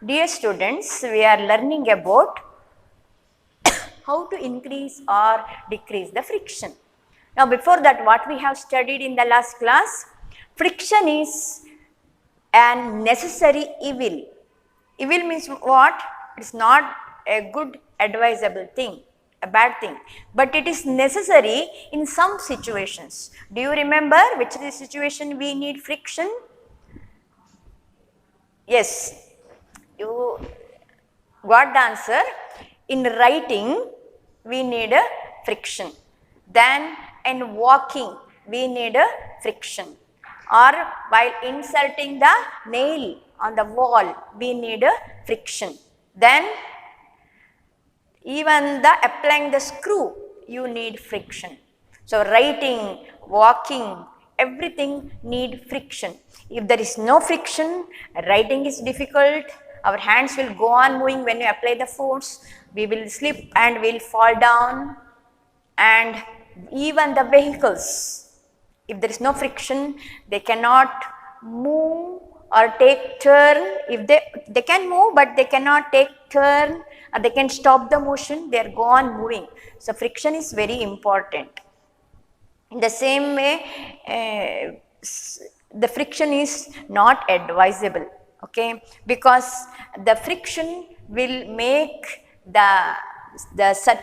Dear students, we are learning about how to increase or decrease the friction. Now, before that, what we have studied in the last class, friction is a necessary evil. Evil means what? It's not a good advisable thing, a bad thing, but it is necessary in some situations. Do you remember which is the situation we need friction? Yes, you got the answer. In writing, we need a friction. Then in walking, we need a friction. Or while inserting the nail on the wall, we need a friction. Then even the applying the screw, you need friction. So writing, walking, everything need friction. If there is no friction, writing is difficult. Our hands will go on moving when you apply the force. We will slip and will fall down. And even the vehicles, if there is no friction, they cannot move or take turn. If they can move, but they cannot take turn, or they can stop the motion, they are go on moving. So friction is very important. In the same way, the friction is not advisable, okay, because the friction will make the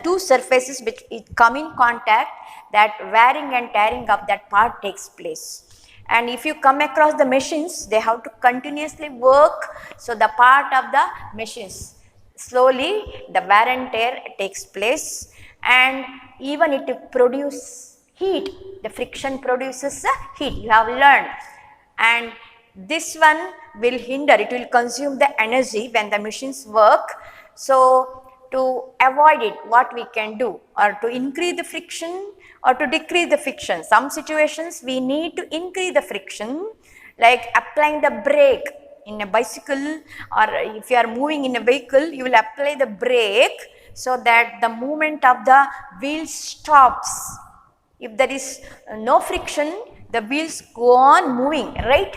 two surfaces which come in contact, that wearing and tearing of that part takes place. And if you come across the machines, they have to continuously work, so the part of the machines, slowly the wear and tear takes place, and even it produces heat. The friction produces heat, you have learned, and this one will hinder, it will consume the energy when the machines work. So to avoid it, what we can do, or to increase the friction or to decrease the friction. Some situations we need to increase the friction, like applying the brake in a bicycle, or if you are moving in a vehicle, you will apply the brake so that the movement of the wheel stops. If there is no friction, the wheels go on moving, right?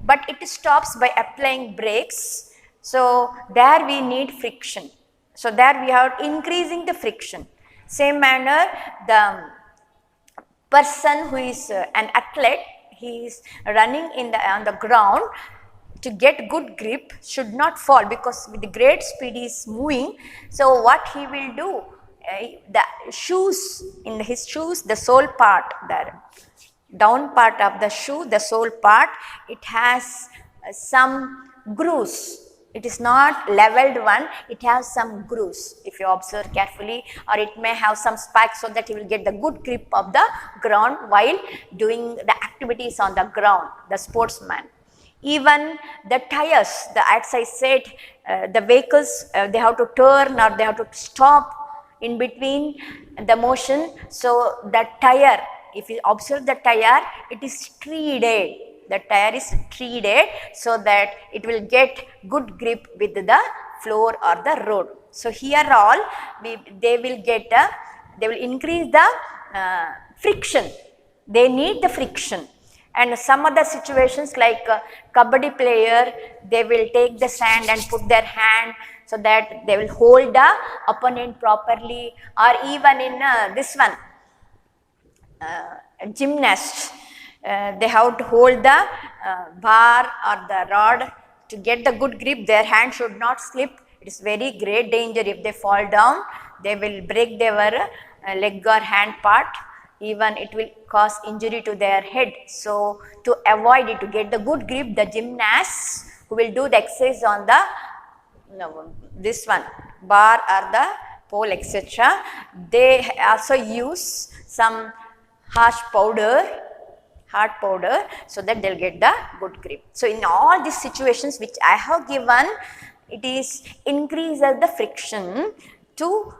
But it stops by applying brakes. So there we need friction. So there we are increasing the friction. Same manner, the person who is an athlete, he is running on the ground, to get good grip should not fall, because with the great speed he is moving. So what he will do, the shoes, in his shoes, the sole part, the down part of the shoe, the sole part, it has some grooves. It is not leveled one, it has some grooves, if you observe carefully, or it may have some spikes, so that you will get the good grip of the ground while doing the activities on the ground, the sportsman. Even the tires, as I said, the vehicles, they have to turn or they have to stop in between the motion. So the tire, if you observe the tire, it is treated. The tire is treated so that it will get good grip with the floor or the road. So here all they will increase the friction. They need the friction. And some other situations, like kabaddi player, they will take the sand and put their hand so that they will hold the opponent properly. Or even in this one, gymnast, they have to hold the bar or the rod to get the good grip. Their hand should not slip. It is very great danger. If they fall down, they will break their leg or hand part. Even it will cause injury to their head. So to avoid it, to get the good grip, the gymnasts who will do the exercise on the this one, bar or the pole, etc., they also use some harsh powder, hard powder, so that they will get the good grip. So in all these situations which I have given, it is increases the friction to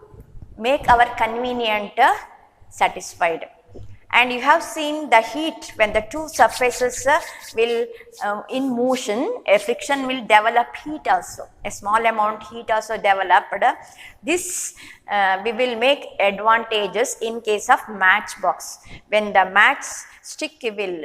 make our convenient satisfied. And you have seen the heat, when the two surfaces will in motion, a friction will develop heat also, a small amount heat also developed. This we will make advantages in case of matchbox. When the match stick will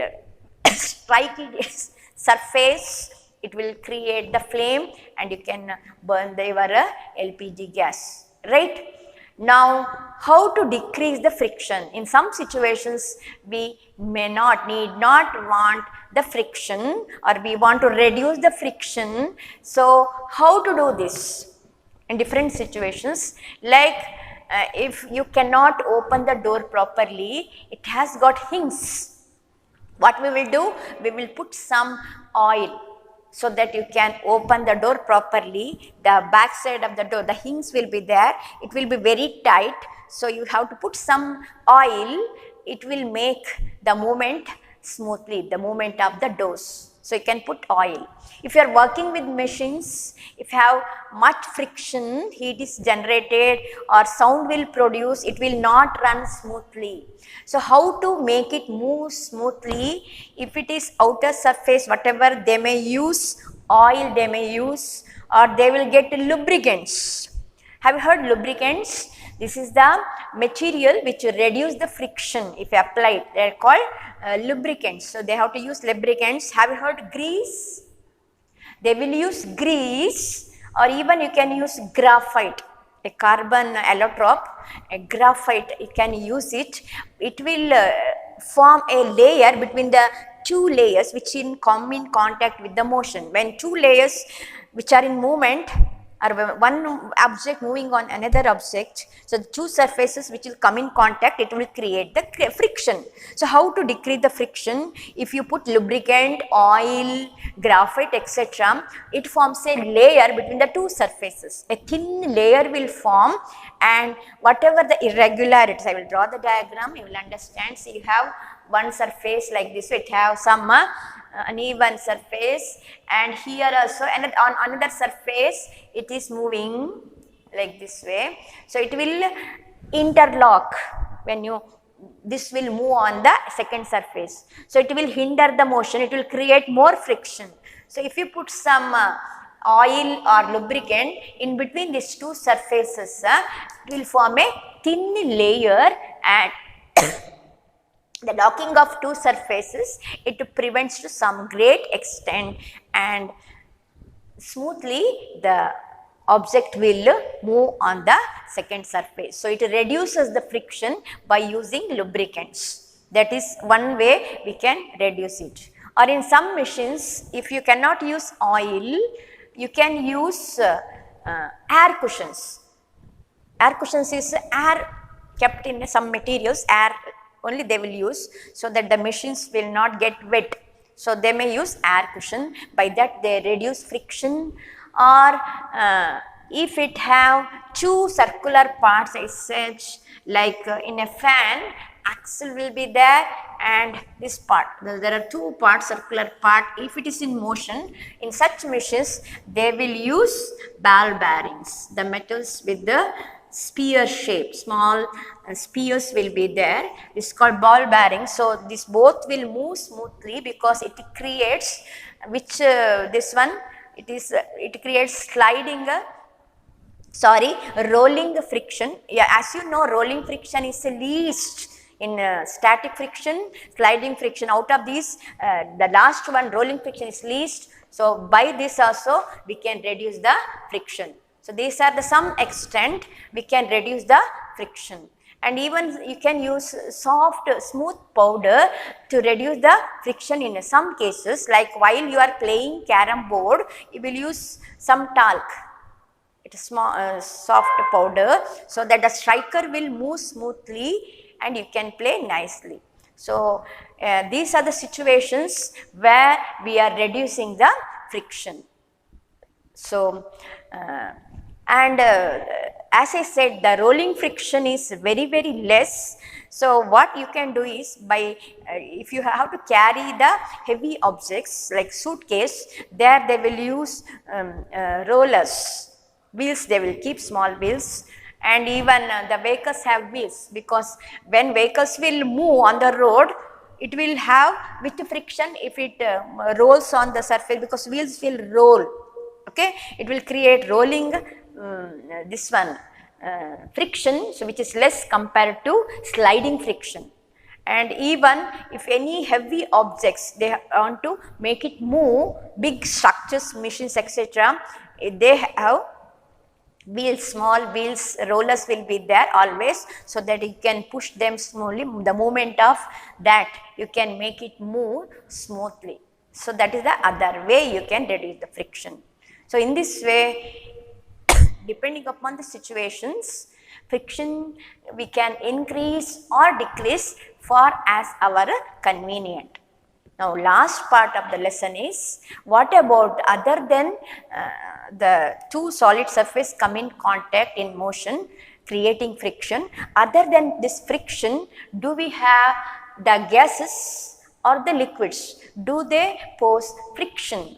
strike its surface, it will create the flame and you can burn your LPG gas, right? Now, how to decrease the friction? In some situations, we need not want the friction, or we want to reduce the friction. So, how to do this? In different situations, like if you cannot open the door properly, it has got hinges. What we will do? We will put some oil so that you can open the door properly. The back side of the door, the hinge will be there. It will be very tight. So you have to put some oil. It will make the movement smoothly, the movement of the doors. So you can put oil. If you are working with machines, if you have much friction, heat is generated or sound will produce, it will not run smoothly. So how to make it move smoothly? If it is outer surface, whatever, they may use oil, they may use, or they will get lubricants. Have you heard lubricants? This is the material which reduce the friction if you apply it. They are called lubricants. So they have to use lubricants. Have you heard grease? They will use grease, or even you can use graphite, a carbon allotrope, a graphite, you can use it. It will form a layer between the two layers which come in contact with the motion. When two layers which are in movement, or one object moving on another object, so the two surfaces which will come in contact, it will create the friction. So how to decrease the friction? If you put lubricant, oil, graphite, etc., it forms a layer between the two surfaces. A thin layer will form, and whatever the irregularities, I will draw the diagram, you will understand. See, you have one surface like this, it have some uneven surface, and here also on another surface it is moving like this way. So it will interlock when this will move on the second surface. So it will hinder the motion, it will create more friction. So if you put some oil or lubricant in between these two surfaces, it will form a thin layer, and the locking of two surfaces, it prevents to some great extent, and smoothly the object will move on the second surface. So it reduces the friction by using lubricants. That is one way we can reduce it. Or in some machines, if you cannot use oil, you can use air cushions. Air cushions is air kept in some materials, air only they will use, so that the machines will not get wet. So they may use air cushion, by that they reduce friction. Or if it have two circular parts as such, like in a fan, axle will be there and this part, there are two parts, circular part. If it is in motion, in such machines they will use ball bearings, the metals with the spear shape, small spears will be there. This is called ball bearing. So this both will move smoothly because it creates this one, it creates rolling friction. Yeah, as you know, rolling friction is the least in static friction, sliding friction. Out of these, the last one, rolling friction, is least. So by this also we can reduce the friction. So these are the some extent we can reduce the friction. And even you can use soft smooth powder to reduce the friction in some cases, like while you are playing carom board, you will use some talc. It is small soft powder, so that the striker will move smoothly and you can play nicely. So these are the situations where we are reducing the friction. So as I said, the rolling friction is very less. So what you can do is, by if you have to carry the heavy objects like suitcase, there they will use rollers, wheels, they will keep small wheels. And even the vehicles have wheels, because when vehicles will move on the road, it will have with friction if it rolls on the surface, because wheels will roll. Okay, it will create rolling friction, so which is less compared to sliding friction. And even if any heavy objects, they want to make it move, big structures, machines, etc., they have wheels, small wheels, rollers will be there always, so that you can push them smoothly. The movement of that, you can make it move smoothly. So that is the other way you can reduce the friction. So in this way, depending upon the situations, friction we can increase or decrease for as our convenient. Now last part of the lesson is, what about other than the two solid surface come in contact in motion creating friction, other than this friction, do we have the gases or the liquids? Do they pose friction?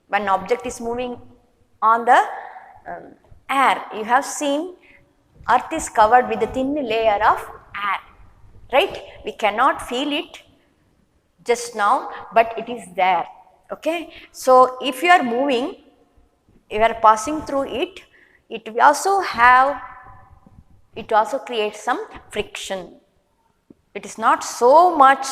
When object is moving on the air, you have seen earth is covered with a thin layer of air, right? We cannot feel it just now, but it is there. Okay, so if you are moving, you are passing through it, it also creates some friction. It is not so much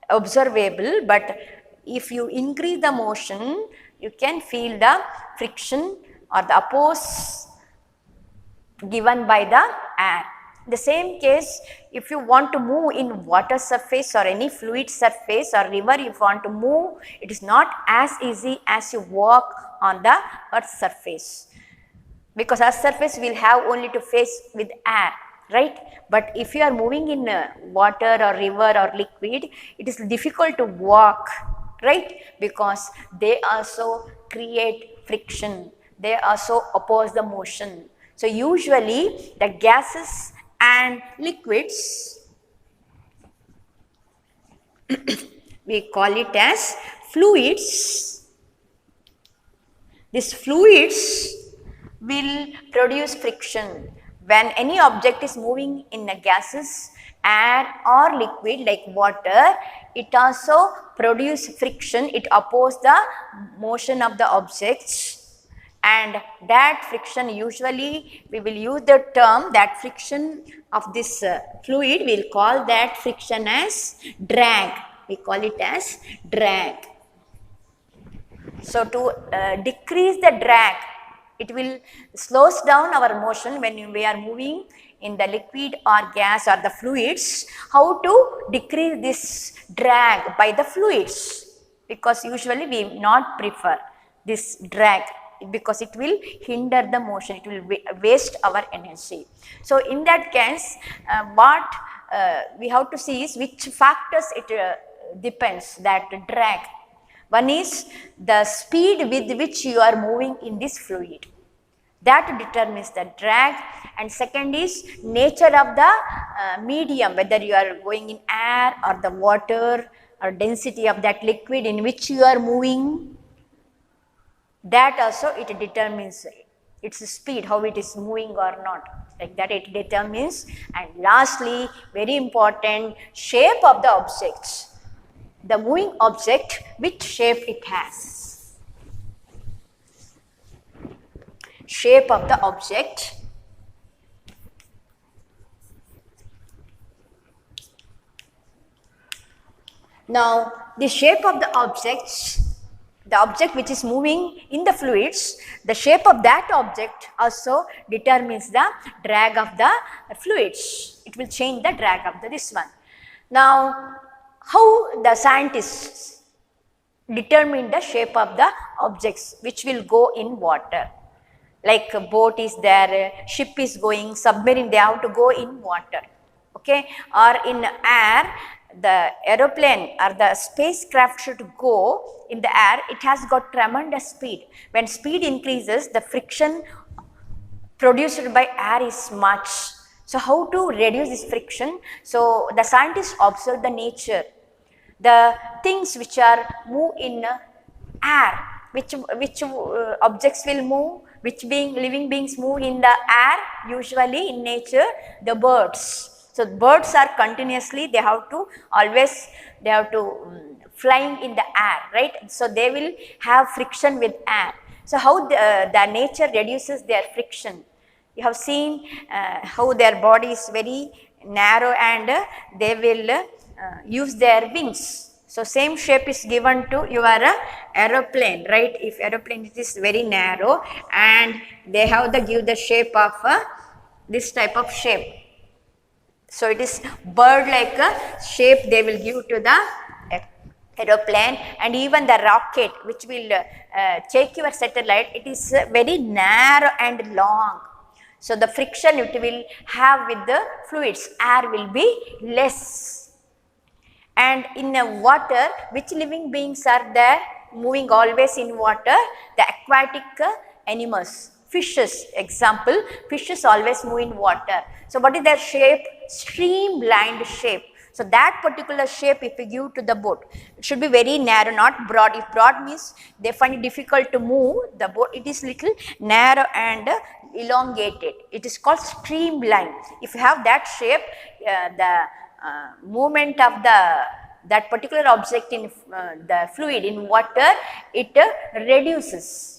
observable, but if you increase the motion, you can feel the friction or the oppose given by the air. The same case, if you want to move in water surface or any fluid surface or river, if you want to move, it is not as easy as you walk on the earth surface, because earth surface will have only to face with air, right? But if you are moving in water or river or liquid, it is difficult to walk, right? Because they also create friction, they also oppose the motion. So usually the gases and liquids, we call it as fluids. These fluids will produce friction. When any object is moving in the gases, air or liquid like water, it also produces friction, it opposes the motion of the objects. And that friction, usually we will use the term, that friction of this fluid, we will call that friction as drag. We call it as drag. So to decrease the drag, it will slows down our motion when we are moving in the liquid or gas or the fluids. How to decrease this drag by the fluids? Because usually we not prefer this drag, because it will hinder the motion, it will waste our energy. So in that case, what we have to see is which factors it depends, that drag. One is the speed with which you are moving in this fluid, that determines the drag. And second is nature of the medium, whether you are going in air or the water, or density of that liquid in which you are moving, that also it determines its speed, how it is moving or not, like that it determines. And lastly, very important, shape of the objects. The moving object, which shape it has. Shape of the object. Now, the shape of the objects, the object which is moving in the fluids, the shape of that object also determines the drag of the fluids. It will change the drag of this one. Now, how the scientists determine the shape of the objects which will go in water? Like a boat is there, ship is going, submarine, they have to go in water, okay? Or in air, the aeroplane or the spacecraft should go in the air, it has got tremendous speed. When speed increases, the friction produced by air is much. So how to reduce this friction? So the scientists observe the nature, the things which are move in air, which objects will move, which living beings move in the air, usually in nature, the birds. So birds are continuously, they have to flying in the air, right? So they will have friction with air. So how the nature reduces their friction? You have seen how their body is very narrow, and they will use their wings. So, same shape is given to your aeroplane, right? If aeroplane it is very narrow and they have the give the shape of this type of shape. So, it is bird like a shape they will give to the aeroplane, and even the rocket which will take your satellite, it is very narrow and long. So, the friction it will have with the fluids, air will be less. And in the water, which living beings are there moving always in water? The aquatic animals, fishes, example, fishes always move in water. So, what is their shape? Streamlined shape. So, that particular shape if you give to the boat, it should be very narrow, not broad. If broad means they find it difficult to move the boat, it is little narrow and elongated. It is called streamline. If you have that shape, the movement of that particular object in the fluid in water, it reduces.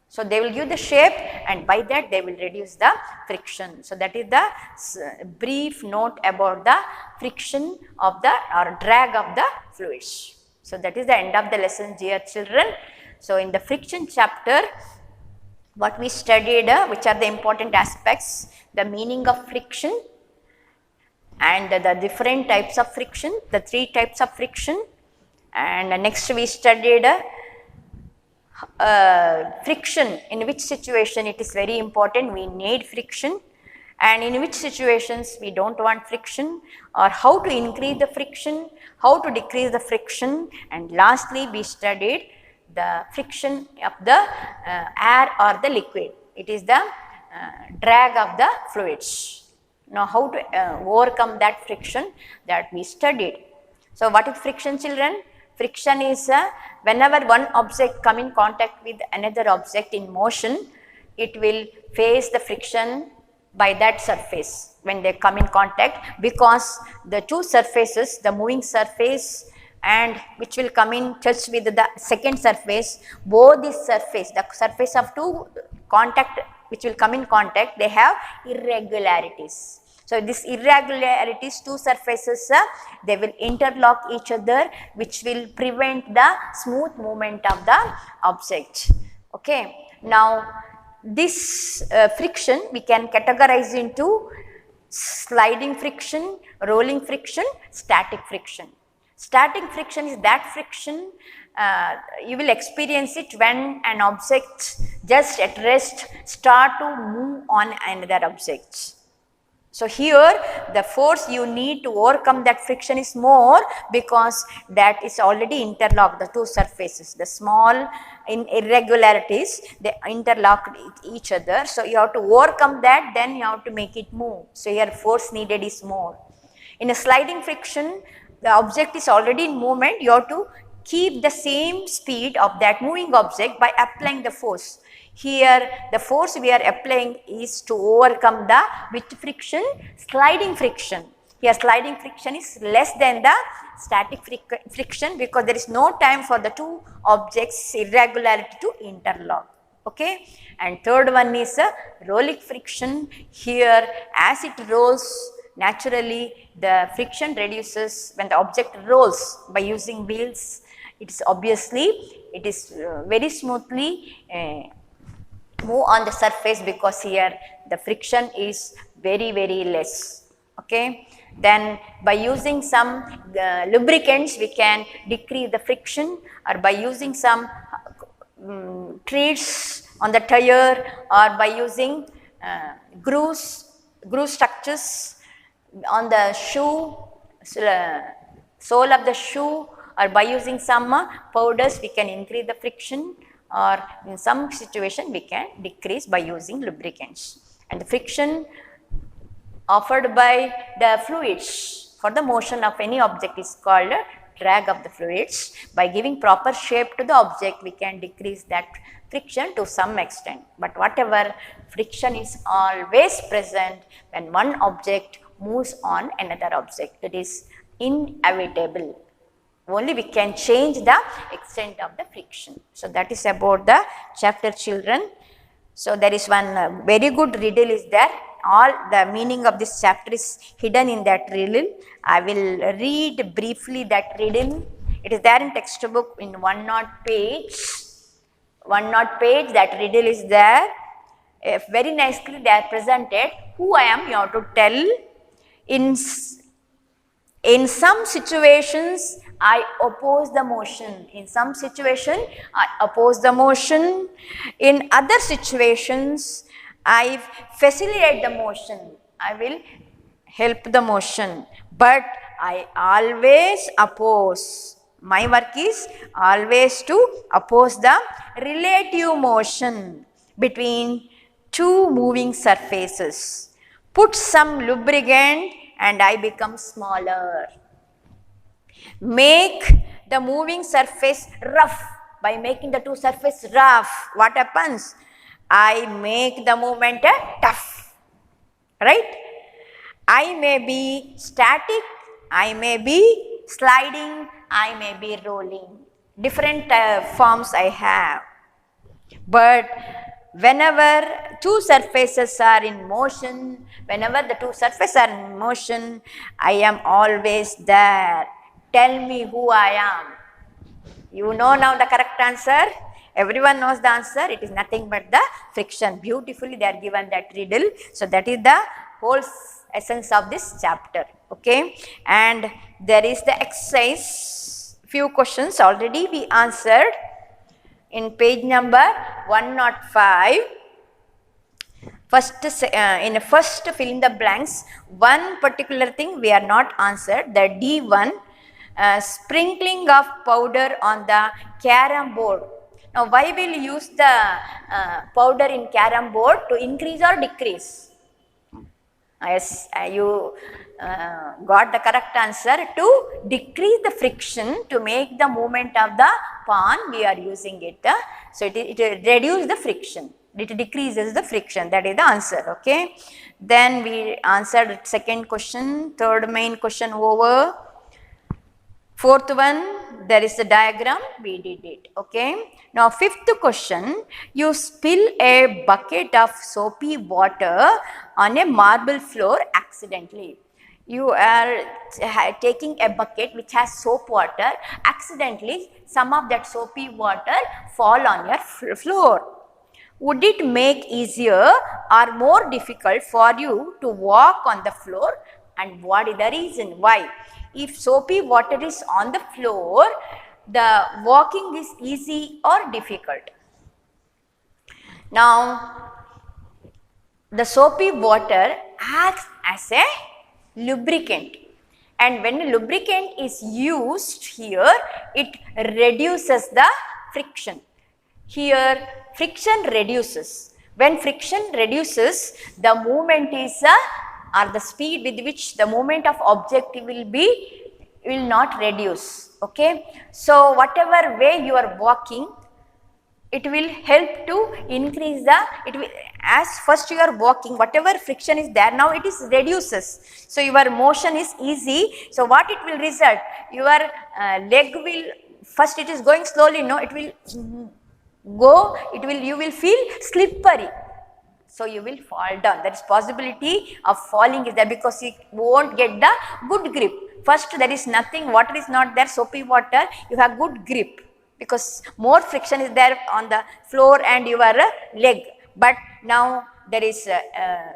So, they will give the shape and by that they will reduce the friction. So, that is the brief note about the friction of the or drag of the fluids. So, that is the end of the lesson, dear children. So, in the friction chapter, what we studied, which are the important aspects, the meaning of friction, and the different types of friction, the 3 types of friction, and next we studied friction, in which situation it is very important we need friction, and in which situations we do not want friction, or how to increase the friction, how to decrease the friction, and lastly we studied the friction of the air or the liquid. It is the drag of the fluids. Now, how to overcome that friction, that we studied. So, what is friction, children? Friction is whenever one object come in contact with another object in motion, it will face the friction by that surface when they come in contact, because the 2 surfaces, the moving surface and which will come in touch with the second surface, both this surface, the surface of 2 contact which will come in contact, they have irregularities. So, this irregularities, 2 surfaces, they will interlock each other, which will prevent the smooth movement of the object. Okay. Now, this friction we can categorize into sliding friction, rolling friction, static friction. Static friction is that friction you will experience it when an object just at rest start to move on another object. So, here the force you need to overcome that friction is more, because that is already interlocked, the 2 surfaces, the small irregularities, they interlock each other. So, you have to overcome that, then you have to make it move. So, here force needed is more. In a sliding friction, the object is already in movement, you have to keep the same speed of that moving object by applying the force. Here the force we are applying is to overcome the which friction? Sliding friction. Here sliding friction is less than the static friction, because there is no time for the 2 objects irregularity to interlock. Okay. And third one is rolling friction. Here as it rolls, naturally the friction reduces when the object rolls by using wheels. It is obviously it is very smoothly move on the surface, because here the friction is very less. Okay. Then by using some lubricants we can decrease the friction, or by using some treats on the tire, or by using groove structures on the shoe, sole of the shoe, or by using some powders we can increase the friction, or in some situation we can decrease by using lubricants. And the friction offered by the fluids for the motion of any object is called drag of the fluids. By giving proper shape to the object, we can decrease that friction to some extent, but whatever friction is always present when one object moves on another object. It is inevitable. Only we can change the extent of the friction. So, that is about the chapter, children. So, there is one very good riddle is there all the meaning of this chapter is hidden in that riddle. I will read briefly that riddle. It is there in textbook in one not page. One not page, that riddle is there. Very nicely they are presented. Who I am, you have to tell. In some situations, I oppose the motion. In some situation, I oppose the motion. In other situations, I facilitate the motion. I will help the motion. But I always oppose. My work is always to oppose the relative motion between two moving surfaces. Put some lubricant and I become smaller. Make the moving surface rough. By making the two surfaces rough, what happens? I make the movement tough. Right? I may be static, I may be sliding, I may be rolling. Different forms I have. But whenever two surfaces are in motion, whenever the two surfaces are in motion, I am always there. Tell me who I am. You know now the correct answer. Everyone knows the answer. It is nothing but the friction. Beautifully they are given that riddle. So that is the whole essence of this chapter. Okay. And there is the exercise. Few questions already we answered in page number 105. In first fill in the blanks, one particular thing we are not answered, the D1, sprinkling of powder on the carom board. Now, why will you use the powder in carom board? To increase or decrease? Yes, you got the correct answer. To decrease the friction, to make the movement of the pawn, we are using it. So, it reduces the friction. It decreases the friction. That is the answer. Okay. Then we answered second question, third main question over. Fourth one, there is the diagram, we did it. Okay. Now, fifth question, you spill a bucket of soapy water on a marble floor accidentally. You are taking a bucket which has soap water, accidentally some of that soapy water fall on your floor. Would it make easier or more difficult for you to walk on the floor, and what is the reason why? If soapy water is on the floor, the walking is easy or difficult? Now, the soapy water acts as a lubricant, and when lubricant is used here, it reduces the friction. Here, friction reduces. When friction reduces, the movement is or the speed with which the movement of object will not reduce. Okay. So, whatever way you are walking, it will help to increase as first you are walking, whatever friction is there, now it is reduces. So, your motion is easy. So, what it will result? Your leg will, first it is going slowly, no, it will go, you will feel slippery. So, you will fall down. There is possibility of falling is there because you won't get the good grip. First, there is nothing, water is not there, soapy water, you have good grip because more friction is there on the floor and your leg. But now there is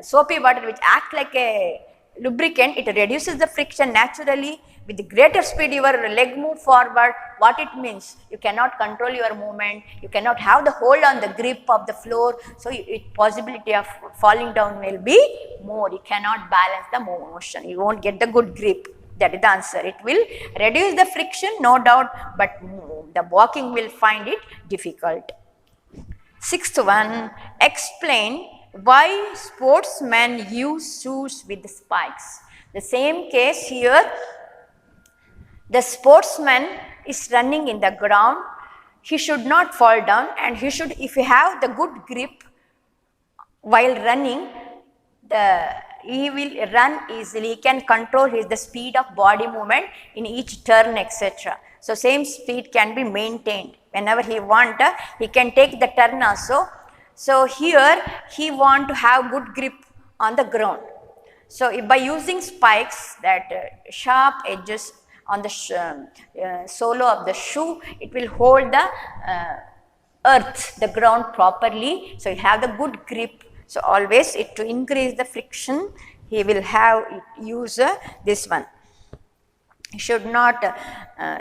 soapy water which acts like a lubricant, it reduces the friction naturally. With greater speed your leg move forward. What it means? You cannot control your movement, you cannot have the hold on the grip of the floor. So, possibility of falling down will be more, you cannot balance the motion, you won't get the good grip. That is the answer. It will reduce the friction, no doubt, but the walking will find it difficult. Sixth one, explain why sportsmen use shoes with spikes. The same case here. The sportsman is running in the ground, he should not fall down, and he should, if he have the good grip while running, he will run easily, he can control the speed of body movement in each turn, etc. So, same speed can be maintained. Whenever he want, he can take the turn also. So, here he want to have good grip on the ground. So, by using spikes, that sharp edges on the sole of the shoe, it will hold the earth, the ground properly. So, you have the good grip. So, always to increase the friction, he will have use this one. He should not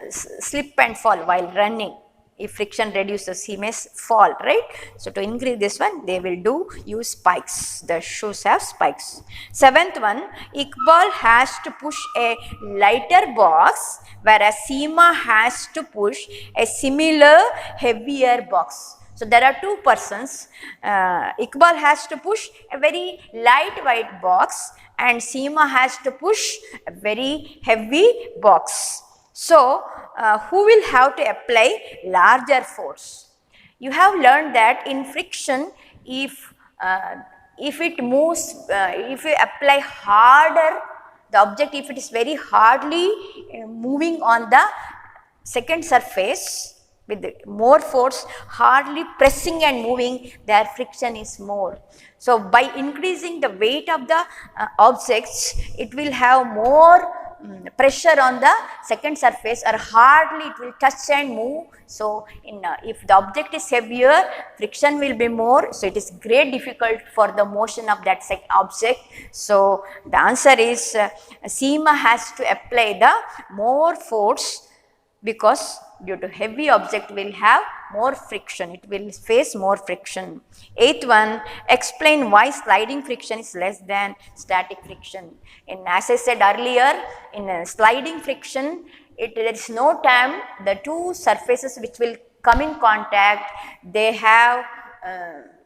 slip and fall while running. If friction reduces, he may fall, right? So, to increase this one, they will use spikes. The shoes have spikes. Seventh one, Iqbal has to push a lighter box, whereas Seema has to push a similar heavier box. So, there are two persons. Iqbal has to push a very light white box and Seema has to push a very heavy box. So, who will have to apply larger force? You have learned that in friction, if it moves, if you apply harder, the object, if it is very hardly moving on the second surface with more force, hardly pressing and moving, their friction is more. So, by increasing the weight of the objects, it will have more pressure on the second surface, or hardly it will touch and move. So, if the object is heavier, friction will be more. So, it is great difficult for the motion of that object. So, the answer is Seema has to apply the more force, because due to heavy object will have more friction, it will face more friction. Eighth one, explain why sliding friction is less than static friction. As I said earlier, in sliding friction, there is no time, the two surfaces which will come in contact, they have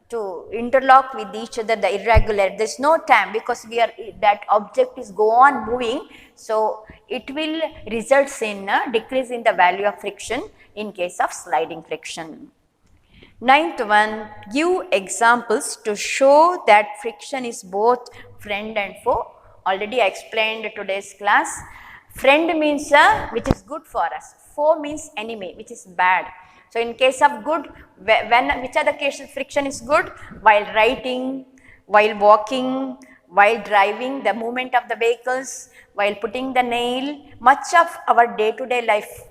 to interlock with each other, the irregular, there is no time, because that object is go on moving. So, it will results in a decrease in the value of friction in case of sliding friction. Ninth one, give examples to show that friction is both friend and foe. Already I explained today's class. Friend means which is good for us, foe means enemy, which is bad. So, in case of good, which are the cases friction is good? While writing, while walking, while driving, the movement of the vehicles, while putting the nail, much of our day-to-day life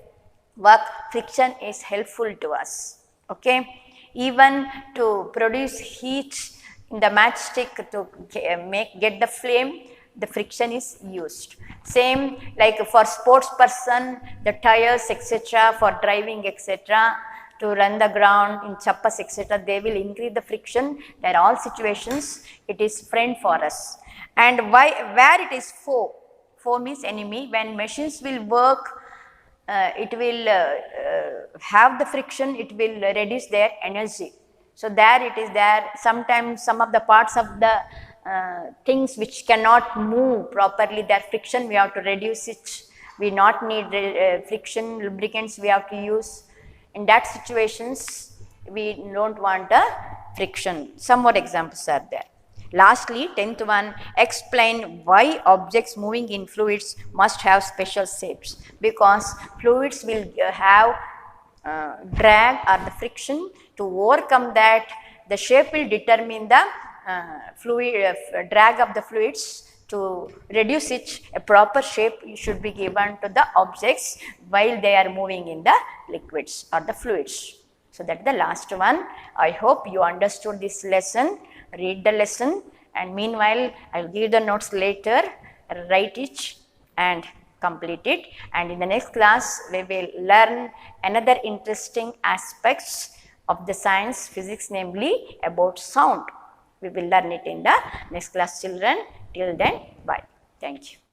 work, friction is helpful to us. Okay? Even to produce heat in the matchstick to get the flame, the friction is used. Same like for sports person, the tires etc., for driving etc., to run the ground in chappas etc., they will increase the friction. There are all situations it is friend for us. And where it is foe? Foe means enemy. When machines will work, it will have the friction, it will reduce their energy. So, there it is there. Sometimes some of the parts of the things which cannot move properly, their friction we have to reduce it. We not need friction lubricants we have to use. In that situations, we do not want a friction. Some more examples are there. Lastly, 10th one, explain why objects moving in fluids must have special shapes. Because fluids will have drag or the friction. To overcome that, the shape will determine the drag of the fluids. To reduce it, a proper shape should be given to the objects while they are moving in the liquids or the fluids. So, that is the last one. I hope you understood this lesson. Read the lesson, and meanwhile I will give the notes later, write it and complete it. And in the next class we will learn another interesting aspects of the science physics, namely about sound. We will learn it in the next class, children. Till then, bye. Thank you.